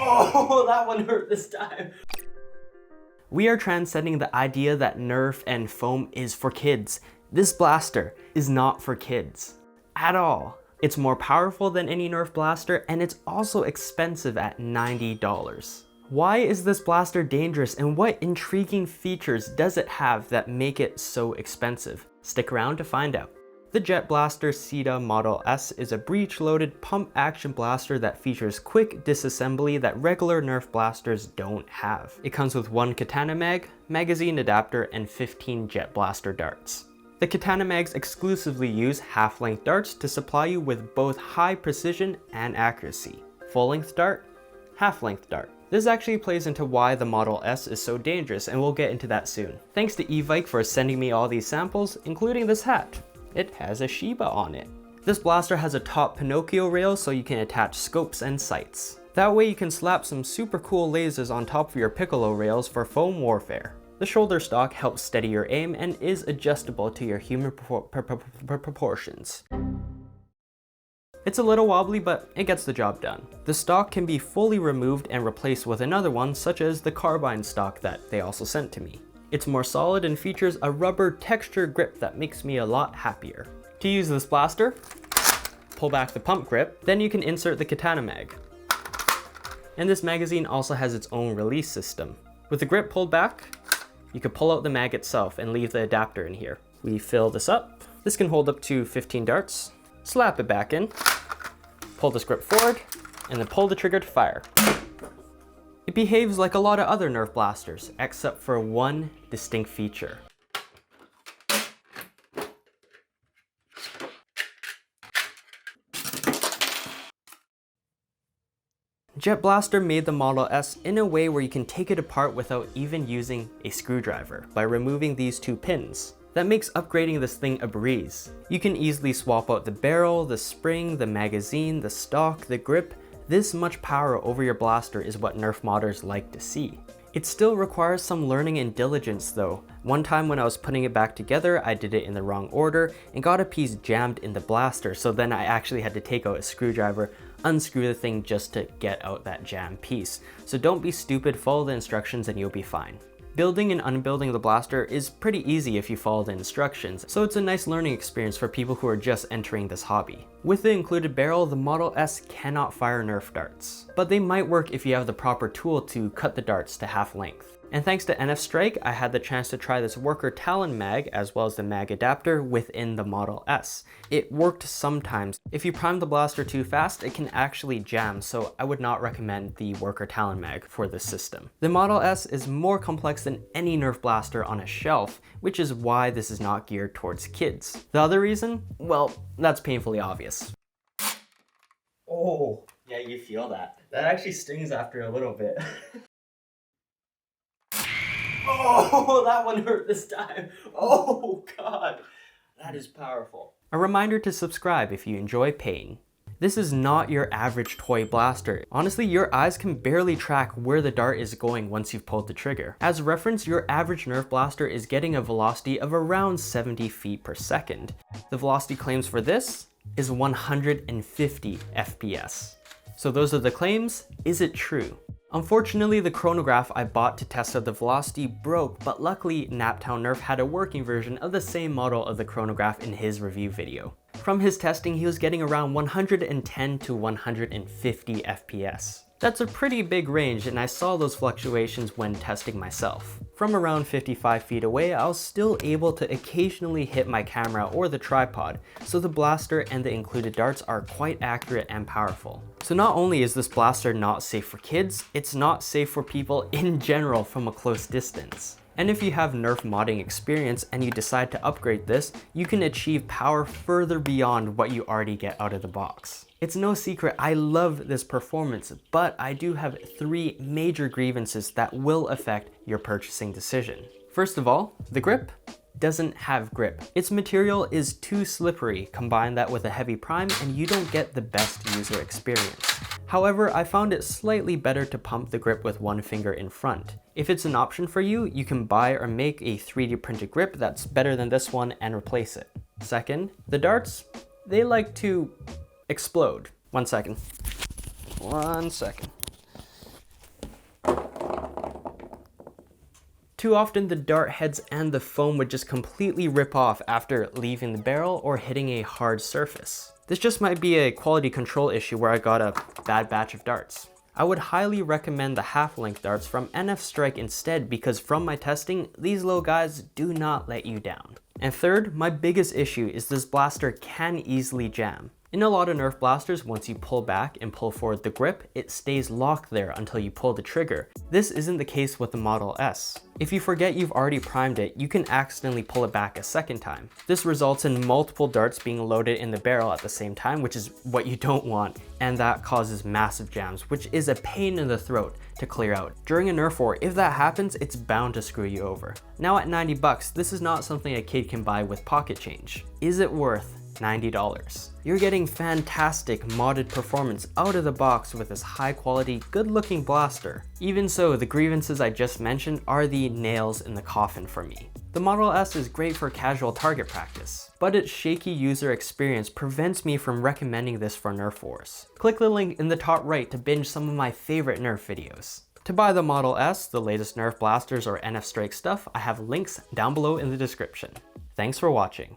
Oh, that one hurt this time. We are transcending the idea that Nerf and foam is for kids. This blaster is not for kids at all. It's more powerful than any Nerf blaster, and it's also expensive at $90. Why is this blaster dangerous, and what intriguing features does it have that make it so expensive? Stick around to find out. The Jet Blaster CETA Model S is a breech-loaded pump-action blaster that features quick disassembly that regular Nerf blasters don't have. It comes with one katana mag, magazine adapter, and 15 Jet Blaster darts. The katana mags exclusively use half-length darts to supply you with both high precision and accuracy. Full-length dart, half-length dart. This actually plays into why the Model S is so dangerous, and we'll get into that soon. Thanks to Evike for sending me all these samples, including this hat. It has a Shiba on it. This blaster has a top Pinocchio rail so you can attach scopes and sights. That way you can slap some super cool lasers on top of your Piccolo rails for foam warfare. The shoulder stock helps steady your aim and is adjustable to your human proportions. It's a little wobbly, but it gets the job done. The stock can be fully removed and replaced with another one, such as the carbine stock that they also sent to me. It's more solid and features a rubber texture grip that makes me a lot happier. To use this blaster, pull back the pump grip, then you can insert the katana mag. And this magazine also has its own release system. With the grip pulled back, you can pull out the mag itself and leave the adapter in here. We fill this up. This can hold up to 15 darts. Slap it back in, pull this grip forward, and then pull the trigger to fire. It behaves like a lot of other Nerf blasters, except for one distinct feature. Jet Blaster made the Model S in a way where you can take it apart without even using a screwdriver by removing these two pins. That makes upgrading this thing a breeze. You can easily swap out the barrel, the spring, the magazine, the stock, the grip. This much power over your blaster is what Nerf modders like to see. It still requires some learning and diligence though. One time when I was putting it back together, I did it in the wrong order and got a piece jammed in the blaster, so then I actually had to take out a screwdriver, unscrew the thing just to get out that jammed piece. So don't be stupid, follow the instructions and you'll be fine. Building and unbuilding the blaster is pretty easy if you follow the instructions, so it's a nice learning experience for people who are just entering this hobby. With the included barrel, the Model S cannot fire Nerf darts, but they might work if you have the proper tool to cut the darts to half length. And thanks to NFStrike, I had the chance to try this Worker Talon mag as well as the mag adapter within the Model S. It worked sometimes. If you prime the blaster too fast, it can actually jam, so I would not recommend the Worker Talon mag for this system. The Model S is more complex than any Nerf blaster on a shelf, which is why this is not geared towards kids. The other reason? Well, that's painfully obvious. Oh, yeah, you feel that. That actually stings after a little bit. Oh, that one hurt this time. Oh God, that is powerful. A reminder to subscribe if you enjoy pain. This is not your average toy blaster. Honestly, your eyes can barely track where the dart is going once you've pulled the trigger. As reference, your average Nerf blaster is getting a velocity of around 70 feet per second. The velocity claims for this is 150 FPS. So those are the claims. Is it true? Unfortunately, the chronograph I bought to test out the velocity broke, but luckily Naptown Nerf had a working version of the same model of the chronograph in his review video. From his testing, he was getting around 110 to 150 FPS. That's a pretty big range, and I saw those fluctuations when testing myself. From around 55 feet away, I was still able to occasionally hit my camera or the tripod, so the blaster and the included darts are quite accurate and powerful. So not only is this blaster not safe for kids, it's not safe for people in general from a close distance. And if you have Nerf modding experience and you decide to upgrade this, you can achieve power further beyond what you already get out of the box. It's no secret I love this performance, but I do have 3 major grievances that will affect your purchasing decision. First of all, the grip doesn't have grip. Its material is too slippery. Combine that with a heavy prime and you don't get the best user experience. However, I found it slightly better to pump the grip with one finger in front. If it's an option for you, you can buy or make a 3D printed grip that's better than this one and replace it. Second, the darts, they like to explode. One second. Too often the dart heads and the foam would just completely rip off after leaving the barrel or hitting a hard surface. This just might be a quality control issue where I got a bad batch of darts. I would highly recommend the half-length darts from NFStrike instead, because from my testing, these little guys do not let you down. And third, my biggest issue is this blaster can easily jam. In a lot of Nerf blasters, once you pull back and pull forward the grip, it stays locked there until you pull the trigger. This isn't the case with the Model S. If you forget you've already primed it, you can accidentally pull it back a second time. This results in multiple darts being loaded in the barrel at the same time, which is what you don't want, and that causes massive jams, which is a pain in the throat to clear out. During a Nerf war, if that happens, it's bound to screw you over. Now at 90 bucks, this is not something a kid can buy with pocket change. Is it worth $90? You're getting fantastic modded performance out of the box with this high quality, good looking blaster. Even so, the grievances I just mentioned are the nails in the coffin for me. The Model S is great for casual target practice, but its shaky user experience prevents me from recommending this for Nerf wars. Click the link in the top right to binge some of my favorite Nerf videos. To buy the Model S, the latest Nerf blasters, or NFStrike stuff, I have links down below in the description. Thanks for watching.